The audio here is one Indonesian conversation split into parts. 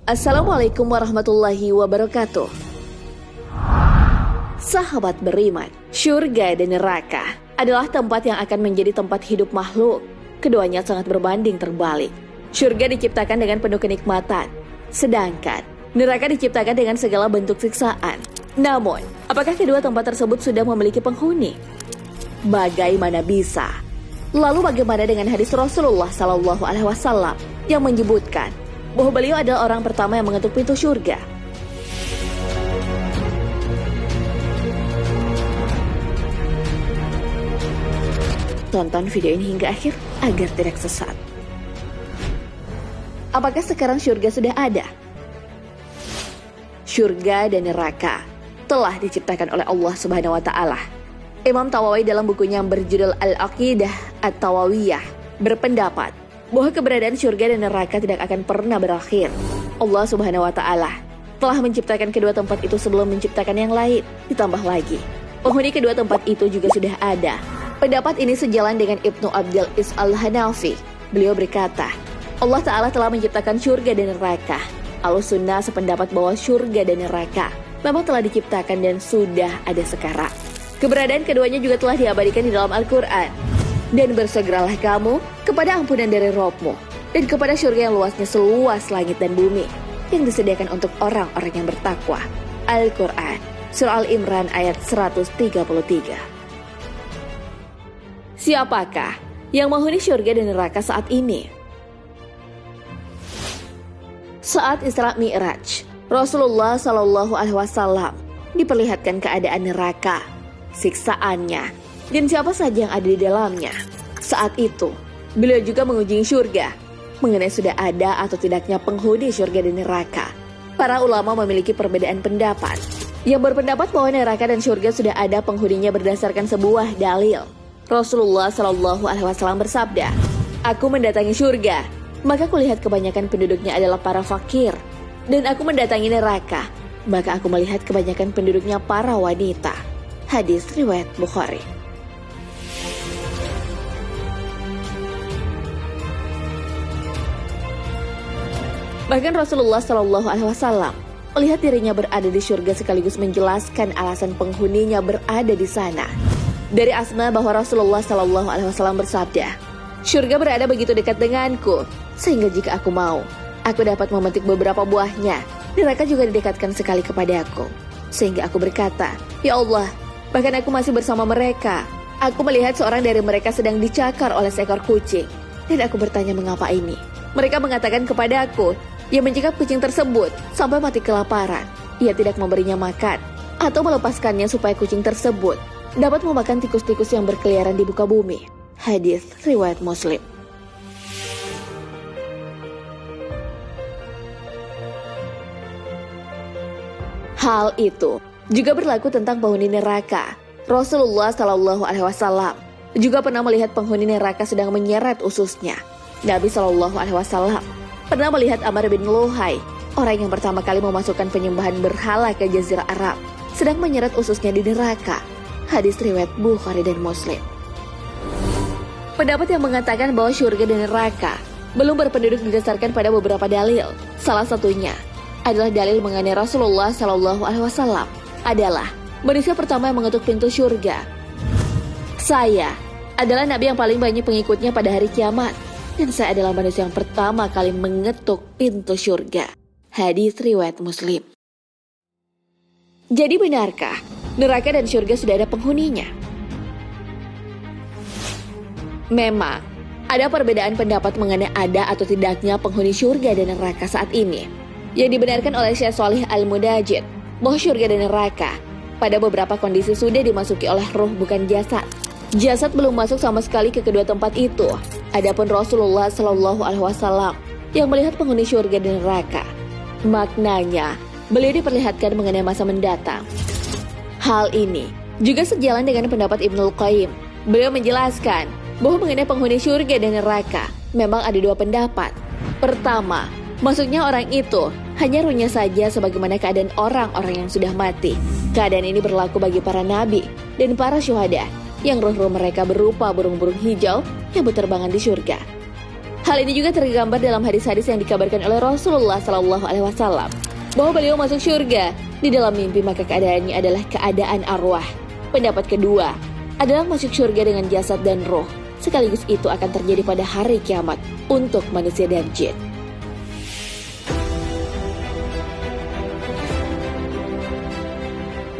Assalamualaikum warahmatullahi wabarakatuh. Sahabat beriman, syurga dan neraka adalah tempat yang akan menjadi tempat hidup makhluk. Keduanya sangat berbanding terbalik. Syurga diciptakan dengan penuh kenikmatan, sedangkan neraka diciptakan dengan segala bentuk siksaan. Namun, apakah kedua tempat tersebut sudah memiliki penghuni? Bagaimana bisa? Lalu bagaimana dengan hadis Rasulullah SAW yang menyebutkan bahwa beliau adalah orang pertama yang mengetuk pintu surga? Tonton video ini hingga akhir agar tidak sesat. Apakah sekarang surga sudah ada? Surga dan neraka telah diciptakan oleh Allah Subhanahu wa Ta'ala. Imam Tawawi dalam bukunya yang berjudul Al-Aqidah At-Tawawiyah berpendapat bahwa keberadaan surga dan neraka tidak akan pernah berakhir. Allah Subhanahu wa Ta'ala telah menciptakan kedua tempat itu sebelum menciptakan yang lain. Ditambah lagi, penghuni kedua tempat itu juga sudah ada. Pendapat ini sejalan dengan Ibnu Abdul Is Al-Hanafi. Beliau berkata, Allah Ta'ala telah menciptakan surga dan neraka. Ahlussunnah sependapat bahwa surga dan neraka memang telah diciptakan dan sudah ada sekarang. Keberadaan keduanya juga telah diabadikan di dalam Al-Quran. Dan bersegeralah kamu kepada ampunan dari Rabb-mu dan kepada surga yang luasnya seluas langit dan bumi yang disediakan untuk orang-orang yang bertakwa. Al-Quran, Surah Al-Imran ayat 133. Siapakah yang menghuni surga dan neraka saat ini? Saat Isra Mi'raj, Rasulullah SAW diperlihatkan keadaan neraka, siksaannya, dan siapa saja yang ada di dalamnya. Saat itu, beliau juga menguji surga, mengenai sudah ada atau tidaknya penghuni surga dan neraka. Para ulama memiliki perbedaan pendapat. Yang berpendapat bahwa neraka dan surga sudah ada penghuninya berdasarkan sebuah dalil. Rasulullah SAW bersabda, "Aku mendatangi surga, maka kulihat kebanyakan penduduknya adalah para fakir. Dan aku mendatangi neraka, maka aku melihat kebanyakan penduduknya para wanita." Hadis riwayat Bukhari. Bahkan Rasulullah SAW melihat dirinya berada di surga sekaligus menjelaskan alasan penghuninya berada di sana. Dari Asma bahwa Rasulullah SAW bersabda, "Surga berada begitu dekat denganku, sehingga jika aku mau, aku dapat memetik beberapa buahnya. Neraka juga didekatkan sekali kepadaku, sehingga aku berkata, ya Allah, bahkan aku masih bersama mereka. Aku melihat seorang dari mereka sedang dicakar oleh seekor kucing, dan aku bertanya mengapa ini. Mereka mengatakan kepada aku, ia mencekap kucing tersebut sampai mati kelaparan. Ia tidak memberinya makan atau melepaskannya supaya kucing tersebut dapat memakan tikus-tikus yang berkeliaran di muka bumi." Hadis riwayat Muslim. Hal itu juga berlaku tentang penghuni neraka. Rasulullah SAW juga pernah melihat penghuni neraka sedang menyeret ususnya. Nabi SAW pernah melihat Amr bin Luhai, orang yang pertama kali memasukkan penyembahan berhala ke Jazirah Arab, sedang menyeret ususnya di neraka. Hadis riwayat Bukhari dan Muslim. Pendapat yang mengatakan bahwa surga dan neraka belum berpenduduk didasarkan pada beberapa dalil. Salah satunya adalah dalil mengenai Rasulullah SAW adalah manusia pertama yang mengetuk pintu surga. Saya adalah nabi yang paling banyak pengikutnya pada hari kiamat, dan saya adalah manusia yang pertama kali mengetuk pintu surga. Hadis riwayat Muslim. Jadi benarkah neraka dan surga sudah ada penghuninya? Memang ada perbedaan pendapat mengenai ada atau tidaknya penghuni surga dan neraka saat ini. Yang dibenarkan oleh Syekh Shalih Al-Mudajjid bahwa surga dan neraka pada beberapa kondisi sudah dimasuki oleh ruh bukan jasad. Jasad belum masuk sama sekali ke kedua tempat itu. Adapun Rasulullah SAW yang melihat penghuni surga dan neraka, maknanya beliau diperlihatkan mengenai masa mendatang. Hal ini juga sejalan dengan pendapat Ibnul Qayyim. Beliau menjelaskan bahwa mengenai penghuni surga dan neraka memang ada dua pendapat. Pertama, masuknya orang itu hanya ruhnya saja sebagaimana keadaan orang-orang yang sudah mati. Keadaan ini berlaku bagi para nabi dan para syuhada yang ruh-ruh mereka berupa burung-burung hijau yang berterbangan di surga. Hal ini juga tergambar dalam hadis-hadis yang dikabarkan oleh Rasulullah SAW bahwa beliau masuk surga di dalam mimpi, maka keadaannya adalah keadaan arwah. Pendapat kedua adalah masuk surga dengan jasad dan roh. Sekaligus itu akan terjadi pada hari kiamat untuk manusia dan jin.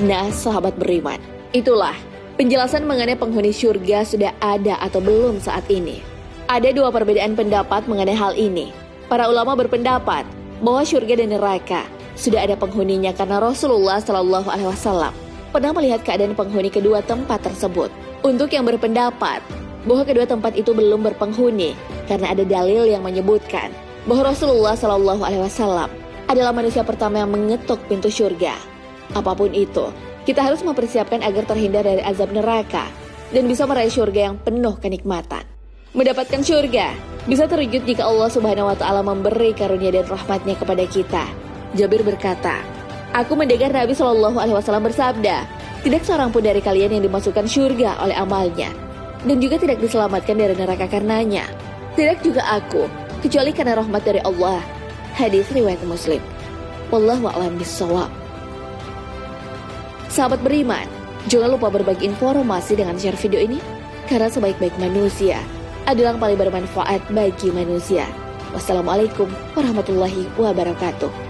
Nah, sahabat beriman, itulah penjelasan mengenai penghuni surga sudah ada atau belum saat ini. Ada dua perbedaan pendapat mengenai hal ini. Para ulama berpendapat bahwa surga dan neraka sudah ada penghuninya karena Rasulullah SAW pernah melihat keadaan penghuni kedua tempat tersebut. Untuk yang berpendapat bahwa kedua tempat itu belum berpenghuni karena ada dalil yang menyebutkan bahwa Rasulullah SAW adalah manusia pertama yang mengetuk pintu surga. Apapun itu, kita harus mempersiapkan agar terhindar dari azab neraka dan bisa meraih surga yang penuh kenikmatan. Mendapatkan surga bisa terwujud jika Allah Subhanahu wa Ta'ala memberi karunia dan rahmatnya kepada kita. Jabir berkata, "Aku mendengar Nabi SAW bersabda, tidak seorang pun dari kalian yang dimasukkan surga oleh amalnya, dan juga tidak diselamatkan dari neraka karenanya. Tidak juga aku, kecuali karena rahmat dari Allah." Hadis riwayat Muslim. Wallahu a'lam bishawab. Sahabat beriman, jangan lupa berbagi informasi dengan share video ini, karena sebaik-baik manusia adalah yang paling bermanfaat bagi manusia. Wassalamualaikum warahmatullahi wabarakatuh.